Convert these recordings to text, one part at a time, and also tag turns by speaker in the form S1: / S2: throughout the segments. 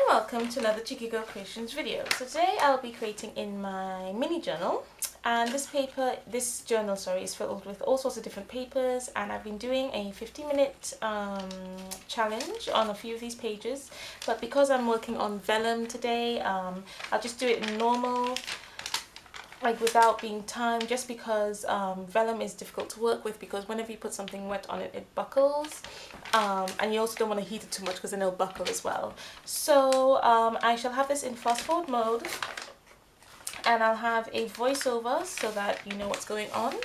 S1: welcome to another Checiegirl Creations video. So today I'll be creating in my mini journal, and this journal is filled with all sorts of different papers, and I've been doing a 15-minute challenge on a few of these pages, but because I'm working on vellum today, I'll just do it in normal, like without being timed, just because vellum is difficult to work with, because whenever you put something wet on it, it buckles, and you also don't want to heat it too much because then it'll buckle as well. So I shall have this in fast forward mode, and I'll have a voiceover so that you know what's going on.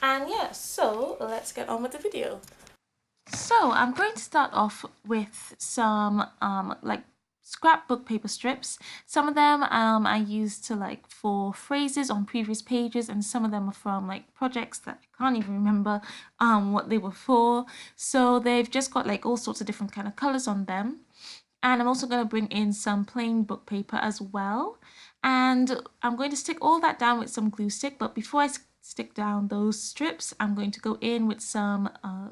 S1: And yeah, so let's get on with the video. So I'm going to start off with some like scrapbook paper strips. Some of them I used to for phrases on previous pages, and some of them are from like projects that I can't even remember what they were for. So they've just got like all sorts of different kind of colors on them. And I'm also going to bring in some plain book paper as well. And I'm going to stick all that down with some glue stick, but before I stick down those strips, I'm going to go in with some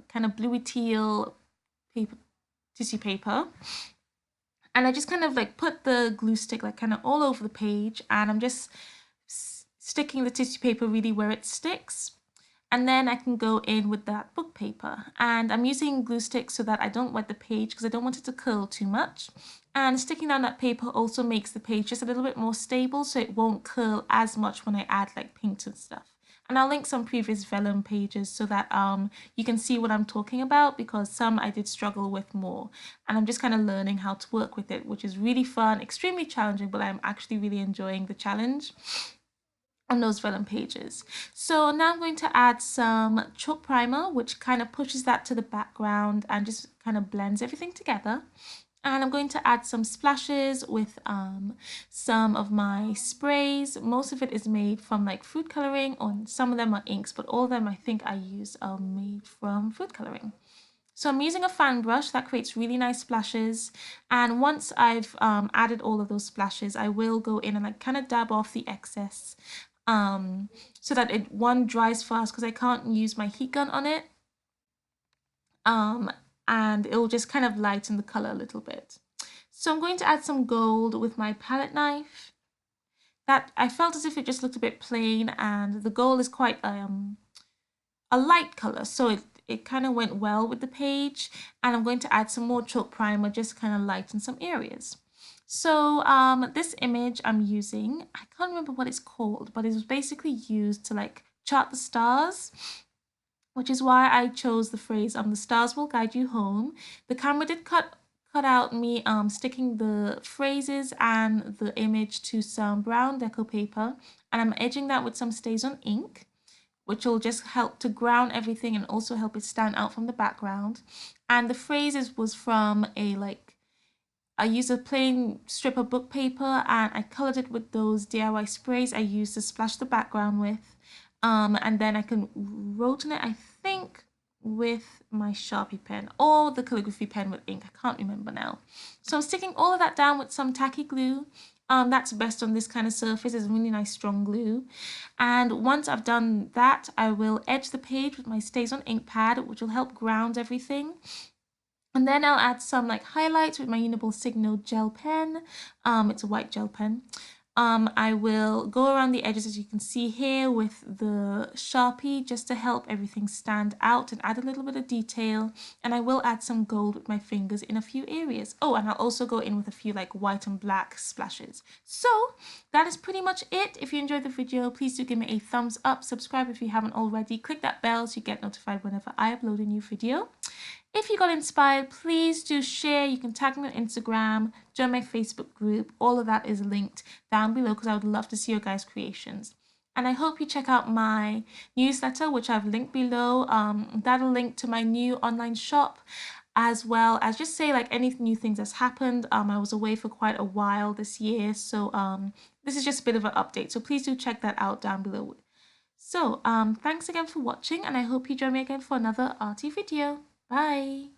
S1: kind of bluey teal tissue paper. And I just kind of like put the glue stick like kind of all over the page, and I'm just sticking the tissue paper really where it sticks. And then I can go in with that book paper, and I'm using glue stick so that I don't wet the page because I don't want it to curl too much. And sticking down that paper also makes the page just a little bit more stable, so it won't curl as much when I add like paint and stuff. And I'll link some previous vellum pages so that you can see what I'm talking about, because some I did struggle with more, and I'm just kind of learning how to work with it, which is really fun, extremely challenging, but I'm actually really enjoying the challenge on those vellum pages. So now I'm going to add some chalk primer, which kind of pushes that to the background and just kind of blends everything together. And I'm going to add some splashes with some of my sprays. Most of it is made from like food coloring, or some of them are inks, but all of them I think I use are made from food coloring. So I'm using a fan brush that creates really nice splashes, and once I've added all of those splashes, I will go in and like kind of dab off the excess so that it dries fast, because I can't use my heat gun on it, and it will just kind of lighten the color a little bit. So I'm going to add some gold with my palette knife. That I felt as if it just looked a bit plain, and the gold is quite a light color, so it kind of went well with the page. And I'm going to add some more chalk primer, just kind of lighten some areas. So this image I'm using, I can't remember what it's called, but it was basically used to like chart the stars, which is why I chose the phrase the stars will guide you home. The camera did cut out me sticking the phrases and the image to some brown deco paper, and I'm edging that with some StazOn ink, which will just help to ground everything and also help it stand out from the background. And the phrases was from I used a plain strip of book paper, and I colored it with those DIY sprays I used to splash the background with. And then I can rotate it, I think, with my Sharpie pen or the calligraphy pen with ink. I can't remember now. So I'm sticking all of that down with some tacky glue. That's best on this kind of surface. It's really nice strong glue. And once I've done that, I will edge the page with my StazOn ink pad, which will help ground everything. And then I'll add some like highlights with my Uniball Signal gel pen. It's a white gel pen. I will go around the edges, as you can see here, with the Sharpie, just to help everything stand out and add a little bit of detail. And I will add some gold with my fingers in a few areas. Oh, and I'll also go in with a few like white and black splashes. So that is pretty much it. If you enjoyed the video, please do give me a thumbs up, subscribe if you haven't already, click that bell so you get notified whenever I upload a new video. If you got inspired, please do share. You can tag me on Instagram, join my Facebook group. All of that is linked down below, because I would love to see your guys' creations. And I hope you check out my newsletter, which I've linked below. That'll link to my new online shop, as well as just say like any new things that's happened. I was away for quite a while this year, so this is just a bit of an update. So please do check that out down below. So thanks again for watching, and I hope you join me again for another arty video. Bye!